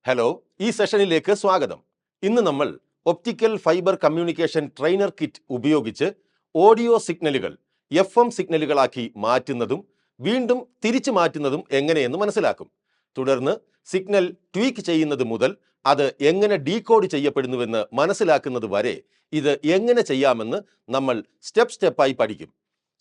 Hello, ഈ സെഷനിലേക്ക് സ്വാഗതം. ഇന്ന് നമ്മൾ optical fibre communication trainer kit ഉപയോഗിച്ച് ഓഡിയോ സിഗ്നലുകൾ FM സിഗ്നലുകളാക്കി മാറ്റുന്നതും വീണ്ടും തിരിച്ചു മാറ്റുന്നതും എങ്ങനെയെന്ന് മനസ്സിലാക്കും. തുടർന്ന് സിഗ്നൽ ട്വീക്ക് ചെയ്യുന്നത് മുതൽ അത് എങ്ങനെ ഡീകോഡ് ചെയ്യപ്പെടുന്നുവെന്ന് മനസ്സിലാക്കുന്നത് വരെ ഇത് എങ്ങനെ ചെയ്യാമെന്ന് നമ്മൾ സ്റ്റെപ്പായി പഠിക്കും.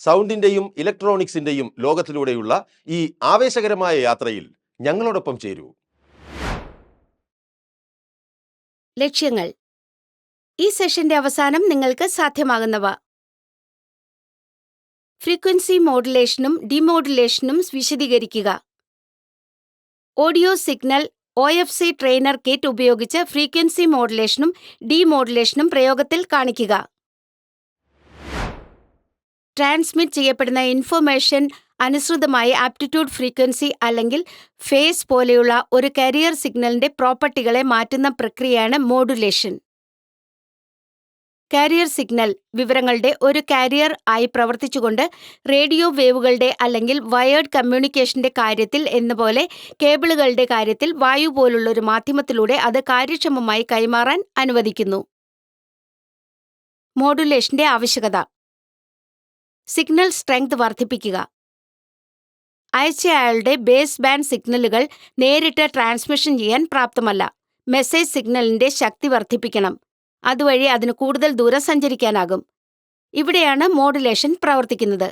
സൗണ്ടിന്റെയും ഇലക്ട്രോണിക്സിന്റെയും ലോകത്തിലൂടെയുള്ള ഈ ആവേശകരമായ യാത്രയിൽ ഞങ്ങളോടൊപ്പം ചേരൂ. ലക്ഷ്യങ്ങൾ. ഈ സെഷന്റെ അവസാനം നിങ്ങൾക്ക് സാധ്യമാകുന്നവ: ഫ്രീക്വൻസി മോഡുലേഷനും ഡിമോഡുലേഷനും വിശദീകരിക്കുക. Audio signal OFC trainer kit ഉപയോഗിച്ച് ഫ്രീക്വൻസി മോഡുലേഷനും ഡിമോഡുലേഷനും പ്രയോഗത്തിൽ കാണിക്കുക. ട്രാൻസ്മിറ്റ് ചെയ്യപ്പെടുന്ന ഇൻഫർമേഷൻ അനുസൃതമായി ആപ്റ്റിറ്റ്യൂഡ് ഫ്രീക്വൻസി അല്ലെങ്കിൽ ഫേസ് പോലെയുള്ള ഒരു കാരിയർ സിഗ്നലിന്റെ പ്രോപ്പർട്ടികളെ മാറ്റുന്ന പ്രക്രിയയാണ് മോഡുലേഷൻ. കാരിയർ സിഗ്നൽ വിവരങ്ങളുടെ ഒരു കാരിയർ ആയി പ്രവർത്തിച്ചുകൊണ്ട് റേഡിയോ വേവുകളുടെ അല്ലെങ്കിൽ വയേർഡ് കമ്മ്യൂണിക്കേഷന്റെ കാര്യത്തിൽ എന്നപോലെ കേബിളുകളുടെ കാര്യത്തിൽ വായു പോലുള്ള ഒരു മാധ്യമത്തിലൂടെ അത് കാര്യക്ഷമമായി കൈമാറാൻ അനുവദിക്കുന്നു. മോഡുലേഷന്റെ ആവശ്യകത: സിഗ്നൽ സ്ട്രെങ്ത് വർദ്ധിപ്പിക്കുക. അയച്ചയാളുടെ ബേസ് ബാൻഡ് സിഗ്നലുകൾ നേരിട്ട് ട്രാൻസ്മിഷൻ ചെയ്യാൻ പ്രാപ്തമല്ല. മെസ്സേജ് സിഗ്നലിന്റെ ശക്തി വർദ്ധിപ്പിക്കണം. അതുവഴി അതിന് കൂടുതൽ ദൂരം സഞ്ചരിക്കാനാകും. ഇവിടെയാണ് മോഡുലേഷൻ പ്രവർത്തിക്കുന്നത്.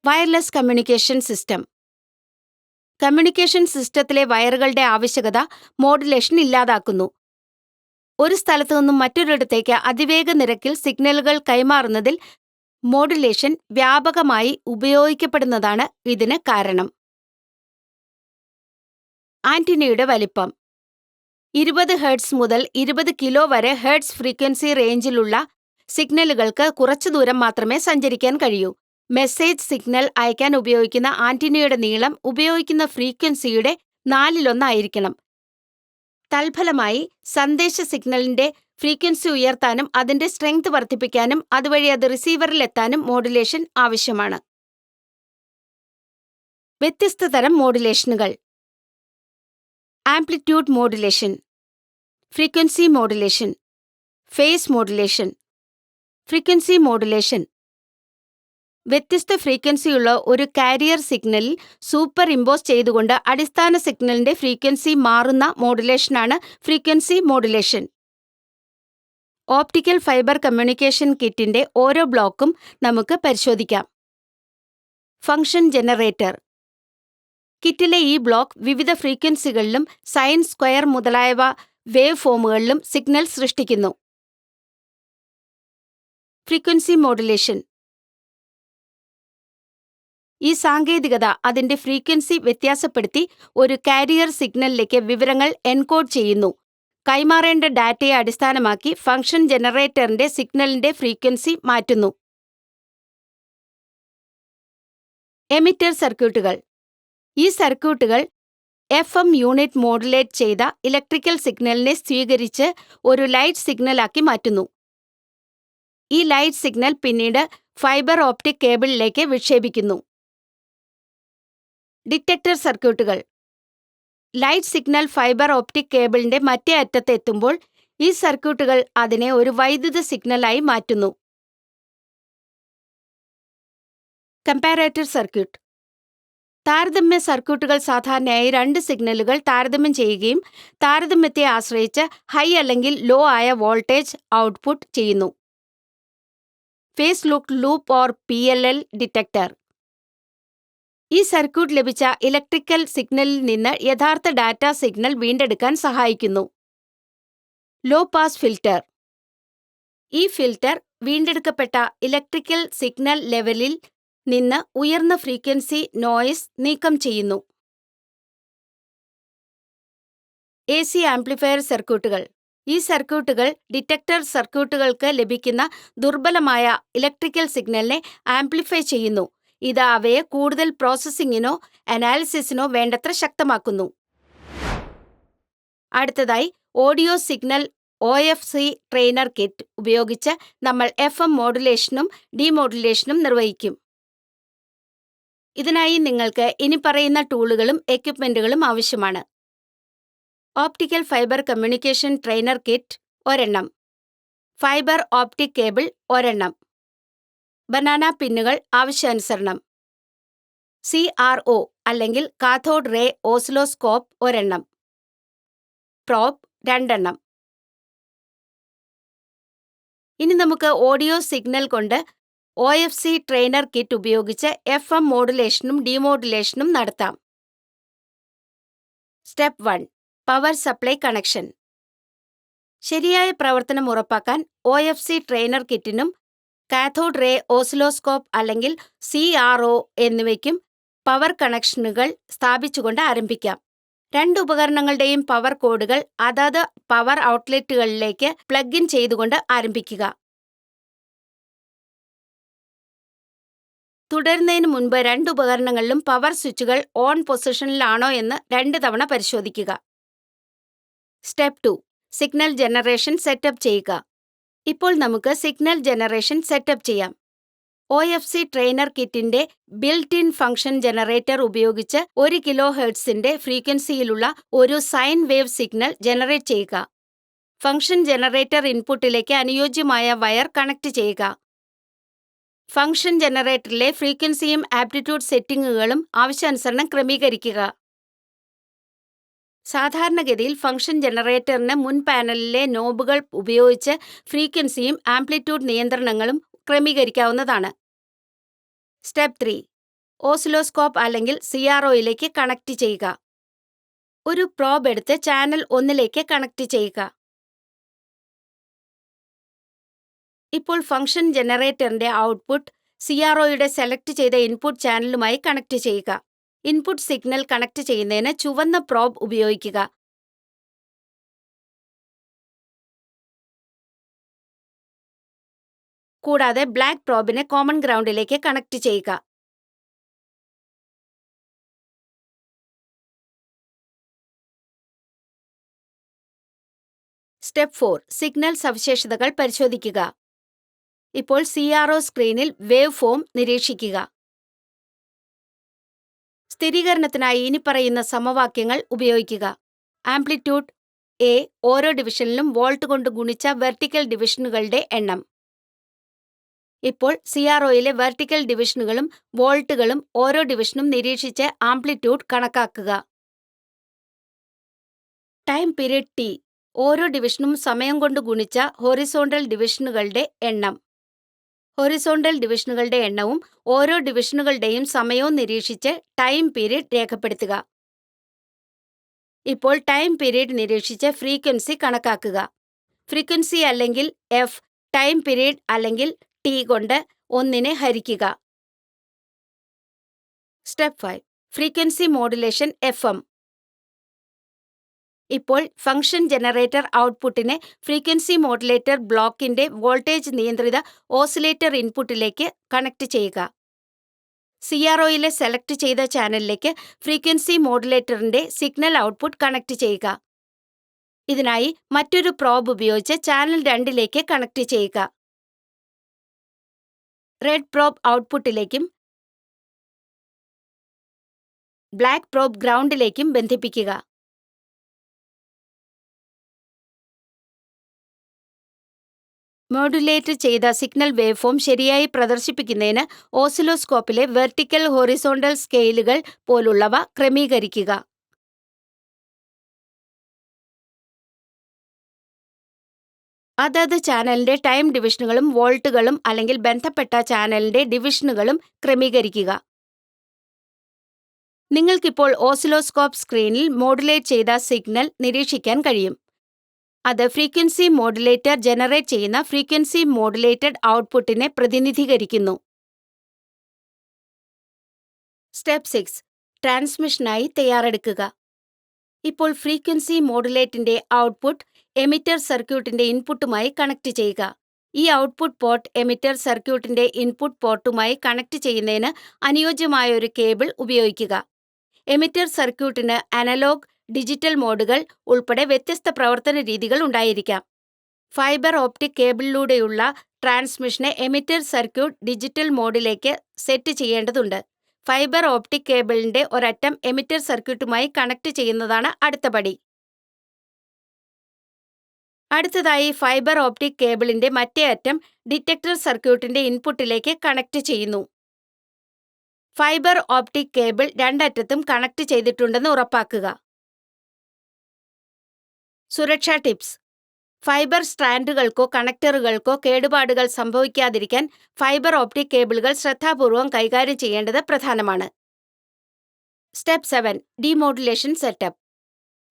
Wireless communication system. കമ്മ്യൂണിക്കേഷൻ സിസ്റ്റത്തിലെ വയറുകളുടെ ആവശ്യകത മോഡുലേഷൻ ഇല്ലാതാക്കുന്നു. ഒരു സ്ഥലത്തു നിന്നും മറ്റൊരിടത്തേക്ക് അതിവേഗ നിരക്കിൽ സിഗ്നലുകൾ കൈമാറുന്നതിൽ മോഡുലേഷൻ വ്യാപകമായി ഉപയോഗിക്കപ്പെടുന്നതാണ് ഇതിന് കാരണം. ആന്റിനയുടെ വലിപ്പം: 20 ഹെർട്സ് മുതൽ 20 കിലോ വരെ ഹെർട്സ് ഫ്രീക്വൻസി റേഞ്ചിലുള്ള സിഗ്നലുകൾക്ക് കുറച്ചു ദൂരം മാത്രമേ സഞ്ചരിക്കാൻ കഴിയൂ. മെസ്സേജ് സിഗ്നൽ അയക്കാൻ ഉപയോഗിക്കുന്ന ആന്റിനയുടെ നീളം ഉപയോഗിക്കുന്ന ഫ്രീക്വൻസിയുടെ 4/1 ആയിരിക്കണം. തൽഫലമായി സന്ദേശ സിഗ്നലിന്റെ ഫ്രീക്വൻസി ഉയർത്താനും അതിന്റെ സ്ട്രെങ്ത് വർദ്ധിപ്പിക്കാനും അതുവഴി അത് റിസീവറിൽ എത്താനും മോഡുലേഷൻ ആവശ്യമാണ്. വ്യത്യസ്ത തരം മോഡുലേഷനുകൾ: amplitude modulation, frequency modulation, phase modulation. Frequency modulation വ്യത്യസ്ത ഫ്രീക്വൻസിയുള്ള ഒരു കാരിയർ സിഗ്നലിൽ സൂപ്പർ ഇമ്പോസ് ചെയ്തുകൊണ്ട് അടിസ്ഥാന സിഗ്നലിന്റെ ഫ്രീക്വൻസി മാറുന്ന മോഡുലേഷനാണ് frequency modulation. Optical fibre communication കിറ്റിന്റെ ഓരോ ബ്ലോക്കും നമുക്ക് പരിശോധിക്കാം. Function generator. കിറ്റിലെ ഈ ബ്ലോക്ക് വിവിധ ഫ്രീക്വൻസികളിലും സൈൻ സ്ക്വയർ മുതലായവ വേവ് ഫോമുകളിലും സിഗ്നൽ സൃഷ്ടിക്കുന്നു. Frequency modulation. ഈ സാങ്കേതികത അതിന്റെ ഫ്രീക്വൻസി വ്യത്യാസപ്പെടുത്തി ഒരു കാരിയർ സിഗ്നലിലേക്ക് വിവരങ്ങൾ എൻകോഡ് ചെയ്യുന്നു. കൈമാറേണ്ട ഡാറ്റയെ അടിസ്ഥാനമാക്കി ഫംഗ്ഷൻ ജനറേറ്ററിന്റെ സിഗ്നലിന്റെ ഫ്രീക്വൻസി മാറ്റുന്നു. എമിറ്റർ സർക്യൂട്ടുകൾ. ഈ സർക്യൂട്ടുകൾ FM യൂണിറ്റ് മോഡുലേറ്റ് ചെയ്ത ഇലക്ട്രിക്കൽ സിഗ്നലിനെ സ്വീകരിച്ച് ഒരു ലൈറ്റ് സിഗ്നലാക്കി മാറ്റുന്നു. ഈ ലൈറ്റ് സിഗ്നൽ പിന്നീട് ഫൈബർ ഓപ്റ്റിക് കേബിളിലേക്ക് വിക്ഷേപിക്കുന്നു. ഡിറ്റക്ടർ സർക്യൂട്ടുകൾ. ലൈറ്റ് സിഗ്നൽ ഫൈബർ ഓപ്റ്റിക് കേബിളിന്റെ മറ്റേ അറ്റത്ത് എത്തുമ്പോൾ ഈ സർക്യൂട്ടുകൾ അതിനെ ഒരു വൈദ്യുത സിഗ്നലായി മാറ്റുന്നു. Comparator circuit. താരതമ്യ സർക്യൂട്ടുകൾ സാധാരണയായി 2 സിഗ്നലുകൾ താരതമ്യം ചെയ്യുകയും താരതമ്യത്തെ ആശ്രയിച്ച് ഹൈ അല്ലെങ്കിൽ ലോ ആയ വോൾട്ടേജ് ഔട്ട്പുട്ട് ചെയ്യുന്നു. Phase look loop or PLL detector. ഈ സർക്യൂട്ട് ലഭിച്ച ഇലക്ട്രിക്കൽ സിഗ്നലിൽ നിന്ന് യഥാർത്ഥ ഡാറ്റ സിഗ്നൽ വീണ്ടെടുക്കാൻ സഹായിക്കുന്നു. Low pass filter. ഈ ഫിൽട്ടർ വീണ്ടെടുക്കപ്പെട്ട ഇലക്ട്രിക്കൽ സിഗ്നൽ ലെവലിൽ നിന്ന് ഉയർന്ന ഫ്രീക്വൻസി നോയ്സ് നീക്കം ചെയ്യുന്നു. AC ആംപ്ലിഫയർ സർക്യൂട്ടുകൾ. ഈ സർക്യൂട്ടുകൾ ഡിറ്റക്ടർ സർക്യൂട്ടുകൾക്ക് ലഭിക്കുന്ന ദുർബലമായ ഇലക്ട്രിക്കൽ സിഗ്നലിനെ ആംപ്ലിഫൈ ചെയ്യുന്നു. ഇത് അവയെ കൂടുതൽ പ്രോസസ്സിംഗിനോ അനാലിസിസിനോ വേണ്ടത്ര ശക്തമാക്കുന്നു. അടുത്തതായി audio signal OFC trainer kit ഉപയോഗിച്ച് നമ്മൾ FM മോഡുലേഷനും ഡിമോഡുലേഷനും നിർവഹിക്കും. ഇതിനായി നിങ്ങൾക്ക് ഇനി പറയുന്ന ടൂളുകളും എക്യുപ്മെന്റുകളും ആവശ്യമാണ്. Optical fibre communication trainer kit ഒരെണ്ണം. ഫൈബർ ഓപ്റ്റിക് കേബിൾ ഒരെണ്ണം. ബനാന പിന്നുകൾ ആവശ്യാനുസരണം. CRO അല്ലെങ്കിൽ കാഥോഡ് റേ ഓസിലോസ്കോപ്പ് ഒരെണ്ണം. പ്രോബ് 2 എണ്ണം. ഇനി നമുക്ക് ഓഡിയോ സിഗ്നൽ കൊണ്ട് OFC ട്രെയിനർ കിറ്റ് ഉപയോഗിച്ച് FM മോഡുലേഷനും ഡിമോഡുലേഷനും നടത്താം. സ്റ്റെപ്പ് 1. Power supply connection. ശരിയായ പ്രവർത്തനം ഉറപ്പാക്കാൻ OFC ട്രെയിനർ കിറ്റിനും കാഥോഡ് റേ ഓസിലോസ്കോപ്പ് അല്ലെങ്കിൽ CRO എന്നിവയ്ക്കും പവർ കണക്ഷനുകൾ സ്ഥാപിച്ചുകൊണ്ട് ആരംഭിക്കാം. 2 ഉപകരണങ്ങളുടെയും പവർ കോഡുകൾ അതത് പവർ ഔട്ട്ലെറ്റുകളിലേക്ക് പ്ലഗ് ഇൻ ചെയ്തുകൊണ്ട് ആരംഭിക്കുക. തുടരുന്നതിന് മുൻപ് 2 ഉപകരണങ്ങളിലും പവർ സ്വിച്ചുകൾ ഓൺ പൊസിഷനിലാണോ എന്ന് 2 തവണ പരിശോധിക്കുക. സ്റ്റെപ്പ് 2. സിഗ്നൽ ജനറേഷൻ സെറ്റപ്പ് ചെയ്യുക. ഇപ്പോൾ നമുക്ക് സിഗ്നൽ ജനറേഷൻ സെറ്റപ്പ് ചെയ്യാം. OFC ട്രെയിനർ കിറ്റിന്റെ ബിൽറ്റ് ഇൻ ഫംഗ്ഷൻ ജനറേറ്റർ ഉപയോഗിച്ച് 1 കിലോഹെർട്സിന്റെ ഫ്രീക്വൻസിയിലുള്ള ഒരു സൈൻ വേവ് സിഗ്നൽ ജനറേറ്റ് ചെയ്യുക. ഫംഗ്ഷൻ ജനറേറ്റർ ഇൻപുട്ടിലേക്ക് അനുയോജ്യമായ വയർ കണക്ട് ചെയ്യുക. ഫംഗ്ഷൻ ജനറേറ്ററിലെ ഫ്രീക്വൻസിയും ആംപ്ലിറ്റ്യൂഡ് സെറ്റിംഗുകളും ആവശ്യാനുസരണം ക്രമീകരിക്കുക. സാധാരണഗതിയിൽ ഫംഗ്ഷൻ ജനറേറ്ററിന് മുൻ പാനലിലെ നോബുകൾ ഉപയോഗിച്ച് ഫ്രീക്വൻസിയും ആംപ്ലിറ്റ്യൂഡ് നിയന്ത്രണങ്ങളും ക്രമീകരിക്കാവുന്നതാണ്. സ്റ്റെപ്പ് 3. ഓസിലോസ്കോപ്പ് അല്ലെങ്കിൽ CROയിലേക്ക് കണക്ട് ചെയ്യുക. ഒരു പ്രോബ് എടുത്ത് ചാനൽ 1ലേക്ക് കണക്ട് ചെയ്യുക. ഇപ്പോൾ ഫംഗ്ഷൻ ജനറേറ്ററിന്റെ ഔട്ട്പുട്ട് CROയുടെ സെലക്ട് ചെയ്ത ഇൻപുട്ട് ചാനലുമായി കണക്ട് ചെയ്യുക. ഇൻപുട്ട് സിഗ്നൽ കണക്ട് ചെയ്യുന്നതിന് ചുവന്ന പ്രോബ് ഉപയോഗിക്കുക. കൂടാതെ ബ്ലാക്ക് പ്രോബിനെ കോമൺ ഗ്രൗണ്ടിലേക്ക് കണക്ട് ചെയ്യുക. സ്റ്റെപ്പ് 4. സിഗ്നൽ സവിശേഷതകൾ പരിശോധിക്കുക. ഇപ്പോൾ CRO സ്ക്രീനിൽ വേവ് ഫോം നിരീക്ഷിക്കുക. സ്ഥിരീകരണത്തിനായി ഇനിപ്പറയുന്ന സമവാക്യങ്ങൾ ഉപയോഗിക്കുക. ആംപ്ലിറ്റ്യൂഡ് A ഓരോ ഡിവിഷനിലും വോൾട്ട് കൊണ്ട് ഗുണിച്ച വെർട്ടിക്കൽ ഡിവിഷനുകളുടെ എണ്ണം. ഇപ്പോൾ CROയിലെ വെർട്ടിക്കൽ ഡിവിഷനുകളും വോൾട്ടുകളും ഓരോ ഡിവിഷനും നിരീക്ഷിച്ച് ആംപ്ലിറ്റ്യൂഡ് കണക്കാക്കുക. ടൈം പീരീഡ് T ഓരോ ഡിവിഷനും സമയം കൊണ്ട് ഗുണിച്ച ഹൊറിസോണ്ടൽ ഡിവിഷനുകളുടെ എണ്ണം. ഹൊറിസോണ്ടൽ ഡിവിഷനുകളുടെ എണ്ണവും ഓരോ ഡിവിഷനുകളുടെയും സമയവും നിരീക്ഷിച്ച് ടൈം പീരീഡ് രേഖപ്പെടുത്തുക. ഇപ്പോൾ ടൈം പീരീഡ് നിരീക്ഷിച്ച് ഫ്രീക്വൻസി കണക്കാക്കുക. ഫ്രീക്വൻസി അല്ലെങ്കിൽ F ടൈം പീരീഡ് അല്ലെങ്കിൽ T കൊണ്ട് 1നെ ഹരിക്കുക. സ്റ്റെപ്പ് 5. Frequency modulation FM. ഇപ്പോൾ ഫംഗ്ഷൻ ജനറേറ്റർ ഔട്ട്പുട്ടിനെ ഫ്രീക്വൻസി മോഡുലേറ്റർ ബ്ലോക്കിന്റെ വോൾട്ടേജ് നിയന്ത്രിത ഓസിലേറ്റർ ഇൻപുട്ടിലേക്ക് കണക്ട് ചെയ്യുക. CROയിലെ സെലക്ട് ചെയ്ത ചാനലിലേക്ക് ഫ്രീക്വൻസി മോഡുലേറ്ററിന്റെ സിഗ്നൽ ഔട്ട്പുട്ട് കണക്ട് ചെയ്യുക. ഇതിനായി മറ്റൊരു പ്രോബ് ഉപയോഗിച്ച് ചാനൽ 2ലേക്ക് കണക്ട് ചെയ്യുക. റെഡ് പ്രോബ് ഔട്ട്പുട്ടിലേക്കും ബ്ലാക്ക് പ്രോബ് ഗ്രൗണ്ടിലേക്കും ബന്ധിപ്പിക്കുക. മോഡുലേറ്റ് ചെയ്ത സിഗ്നൽ വേവ്ഫോം ശരിയായി പ്രദർശിപ്പിക്കുന്നതിന് ഓസിലോസ്കോപ്പിലെ വെർട്ടിക്കൽ ഹൊറിസോണ്ടൽ സ്കെയിലുകൾ പോലുള്ളവ ക്രമീകരിക്കുക. അതത് ചാനലിന്റെ ടൈം ഡിവിഷനുകളും വോൾട്ടുകളും അല്ലെങ്കിൽ ബന്ധപ്പെട്ട ചാനലിന്റെ ഡിവിഷനുകളും ക്രമീകരിക്കുക. നിങ്ങൾക്കിപ്പോൾ ഓസിലോസ്കോപ്പ് സ്ക്രീനിൽ മോഡുലേറ്റ് ചെയ്ത സിഗ്നൽ നിരീക്ഷിക്കാൻ കഴിയും. അത് ഫ്രീക്വൻസി മോഡുലേറ്റർ ജനറേറ്റ് ചെയ്യുന്ന ഫ്രീക്വൻസി മോഡുലേറ്റഡ് ഔട്ട്പുട്ടിനെ പ്രതിനിധീകരിക്കുന്നു. സ്റ്റെപ്പ് 6. ട്രാൻസ്മിഷനായി തയ്യാറെടുക്കുക. ഇപ്പോൾ ഫ്രീക്വൻസി മോഡുലേറ്റിന്റെ ഔട്ട്പുട്ട് എമിറ്റർ സർക്യൂട്ടിന്റെ ഇൻപുട്ടുമായി കണക്ട് ചെയ്യുക. ഈ ഔട്ട്പുട്ട് പോർട്ട് എമിറ്റർ സർക്യൂട്ടിന്റെ ഇൻപുട്ട് പോർട്ടുമായി കണക്ട് ചെയ്യുന്നതിന് അനുയോജ്യമായ ഒരു കേബിൾ ഉപയോഗിക്കുക. എമിറ്റർ സർക്യൂട്ടിന് അനലോഗ്, ഡിജിറ്റൽ മോഡുകൾ ഉൾപ്പെടെ വ്യത്യസ്ത പ്രവർത്തന രീതികൾ ഉണ്ടായിരിക്കാം. ഫൈബർ ഓപ്റ്റിക് കേബിളിലൂടെയുള്ള ട്രാൻസ്മിഷനെ എമിറ്റർ സർക്യൂട്ട് ഡിജിറ്റൽ മോഡിലേക്ക് സെറ്റ് ചെയ്യേണ്ടതുണ്ട്. ഫൈബർ ഓപ്റ്റിക് കേബിളിന്റെ ഒരറ്റം എമിറ്റർ സർക്യൂട്ടുമായി കണക്ട് ചെയ്യുന്നതാണ് അടുത്ത പടി. അടുത്തതായി ഫൈബർ ഓപ്റ്റിക് കേബിളിന്റെ മറ്റേ അറ്റം ഡിറ്റക്ടർ സർക്യൂട്ടിന്റെ ഇൻപുട്ടിലേക്ക് കണക്ട് ചെയ്യുന്നു. ഫൈബർ ഓപ്റ്റിക് കേബിൾ രണ്ടറ്റത്തും കണക്ട് ചെയ്തിട്ടുണ്ടെന്ന് ഉറപ്പാക്കുക. സുരക്ഷാ ടിപ്സ്. ഫൈബർ സ്ട്രാൻഡുകൾക്കോ കണക്ടറുകൾക്കോ കേടുപാടുകൾ സംഭവിക്കാതിരിക്കാൻ ഫൈബർ ഓപ്റ്റിക് കേബിളുകൾ ശ്രദ്ധാപൂർവം കൈകാര്യം ചെയ്യേണ്ടത് പ്രധാനമാണ്. സ്റ്റെപ്പ് 7. Demodulation setup.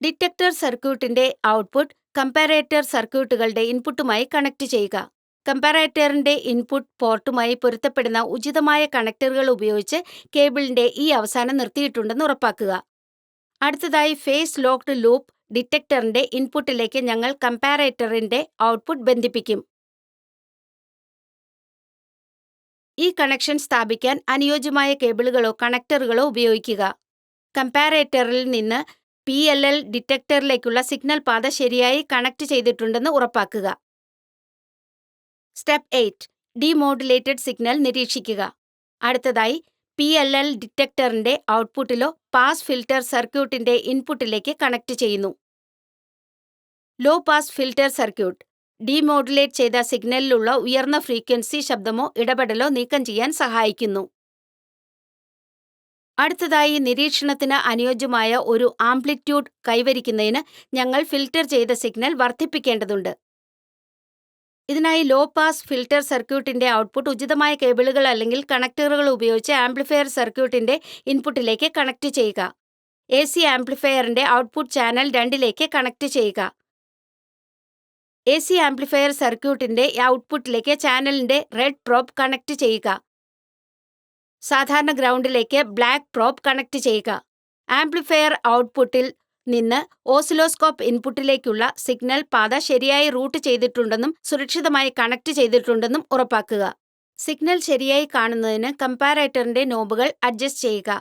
ഡിറ്റക്ടർ സർക്യൂട്ടിന്റെ ഔട്ട്പുട്ട് കമ്പാരേറ്റർ സർക്യൂട്ടുകളുടെ ഇൻപുട്ടുമായി കണക്ട് ചെയ്യുക. കമ്പാരേറ്ററിന്റെ ഇൻപുട്ട് പോർട്ടുമായി പൊരുത്തപ്പെടുന്ന ഉചിതമായ കണക്ടറുകൾ ഉപയോഗിച്ച് കേബിളിന്റെ ഈ അവസാനം നിർത്തിയിട്ടുണ്ടെന്ന് ഉറപ്പാക്കുക. അടുത്തതായി ഫേസ് ലോക്ക്ഡ് ലൂപ്പ് ഡിറ്റക്ടറിന്റെ ഇൻപുട്ടിലേക്ക് ഞങ്ങൾ കമ്പാരേറ്ററിന്റെ ഔട്ട്പുട്ട് ബന്ധിപ്പിക്കും. ഈ കണക്ഷൻ സ്ഥാപിക്കാൻ അനുയോജ്യമായ കേബിളുകളോ കണക്ടറുകളോ ഉപയോഗിക്കുക. കമ്പാരേറ്ററിൽ നിന്ന് PLL ഡിറ്റക്ടറിലേക്കുള്ള സിഗ്നൽ പാത ശരിയായി കണക്ട് ചെയ്തിട്ടുണ്ടെന്ന് ഉറപ്പാക്കുക. സ്റ്റെപ്പ് 8. ഡീമോഡുലേറ്റഡ് സിഗ്നൽ നിരീക്ഷിക്കുക. അടുത്തതായി PLL ഡിറ്റക്ടറിന്റെ ഔട്ട്പുട്ടിലോ പാസ് ഫിൽട്ടർ സർക്യൂട്ടിന്റെ ഇൻപുട്ടിലേക്ക് കണക്ട് ചെയ്യുന്നു. Law pass filter circuit demodulate ചെയ്ത സിഗ്നലിലുള്ള ഉയർന്ന ഫ്രീക്വൻസി ശബ്ദമോ ഇടപെടലോ നീക്കം ചെയ്യാൻ സഹായിക്കുന്നു. അടുത്തതായി നിരീക്ഷണത്തിന് അനുയോജ്യമായ ഒരു ആംപ്ലിറ്റ്യൂഡ് കൈവരിക്കുന്നതിന് ഞങ്ങൾ ഫിൽട്ടർ ചെയ്ത സിഗ്നൽ വർദ്ധിപ്പിക്കേണ്ടതുണ്ട്. ഇതിനായി ലോ പാസ് ഫിൽട്ടർ സർക്യൂട്ടിന്റെ ഔട്ട്പുട്ട് ഉചിതമായ കേബിളുകൾ അല്ലെങ്കിൽ കണക്ടറുകൾ ഉപയോഗിച്ച് ആംപ്ലിഫയർ സർക്യൂട്ടിന്റെ ഇൻപുട്ടിലേക്ക് കണക്ട് ചെയ്യുക. AC ആംപ്ലിഫയറിന്റെ ഔട്ട്പുട്ട് ചാനൽ 2ലേക്ക് കണക്ട് ചെയ്യുക. AC ആംപ്ലിഫയർ സർക്യൂട്ടിന്റെ ഔട്ട്പുട്ടിലേക്ക് ചാനലിന്റെ റെഡ് പ്രോബ് കണക്ട് ചെയ്യുക. സാധാരണ ഗ്രൗണ്ടിലേക്ക് ബ്ലാക്ക് പ്രോബ് കണക്ട് ചെയ്യുക. ആംപ്ലിഫയർ ഔട്ട്പുട്ടിൽ നിന്ന് ഓസിലോസ്കോപ്പ് ഇൻപുട്ടിലേക്കുള്ള സിഗ്നൽ പാത ശരിയായി റൂട്ട് ചെയ്തിട്ടുണ്ടെന്നും സുരക്ഷിതമായി കണക്ട് ചെയ്തിട്ടുണ്ടെന്നും ഉറപ്പാക്കുക. സിഗ്നൽ ശരിയായി കാണുന്നതിന് കമ്പാരേറ്ററിന്റെ നോബുകൾ അഡ്ജസ്റ്റ് ചെയ്യുക.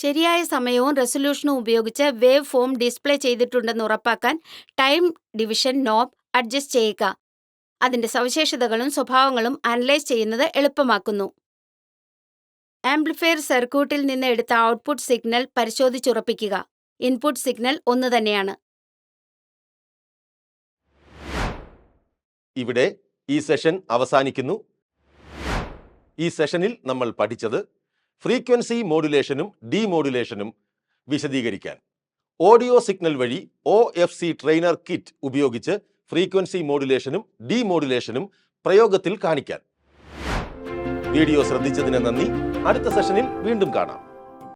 ശരിയായ സമയവും റെസൊല്യൂഷനും ഉപയോഗിച്ച് വേവ് ഫോം ഡിസ്പ്ലേ ചെയ്തിട്ടുണ്ടെന്ന് ഉറപ്പാക്കാൻ ടൈം ഡിവിഷൻ നോബ് അഡ്ജസ്റ്റ് ചെയ്യുക. അതിന്റെ സവിശേഷതകളും സ്വഭാവങ്ങളും അനലൈസ് ചെയ്യുന്നത് എളുപ്പമാക്കുന്നു. ആംപ്ലിഫയർ സർക്യൂട്ടിൽ നിന്ന് എടുത്ത ഔട്ട്പുട്ട് സിഗ്നൽ പരിശോധിച്ചുറപ്പിക്കുക. ഇൻപുട്ട് സിഗ്നൽ ഒന്ന് തന്നെയാണ്. ഇവിടെ ഈ സെഷൻ അവസാനിക്കുന്നു. ഈ സെഷനിൽ നമ്മൾ പഠിച്ചത് ഫ്രീക്വൻസി മോഡുലേഷനും ഡീമോഡുലേഷനും വിശദീകരിക്കാൻ ഓഡിയോ സിഗ്നൽ വഴി OFC ട്രെയിനർ കിറ്റ് ഉപയോഗിച്ച് ഫ്രീക്വൻസി മോഡുലേഷനും ഡീമോഡുലേഷനും പ്രയോഗത്തിൽ കാണിക്കാൻ. വീഡിയോ ശ്രദ്ധിച്ചതിന് നന്ദി. അടുത്ത സെഷനിൽ വീണ്ടും കാണാം.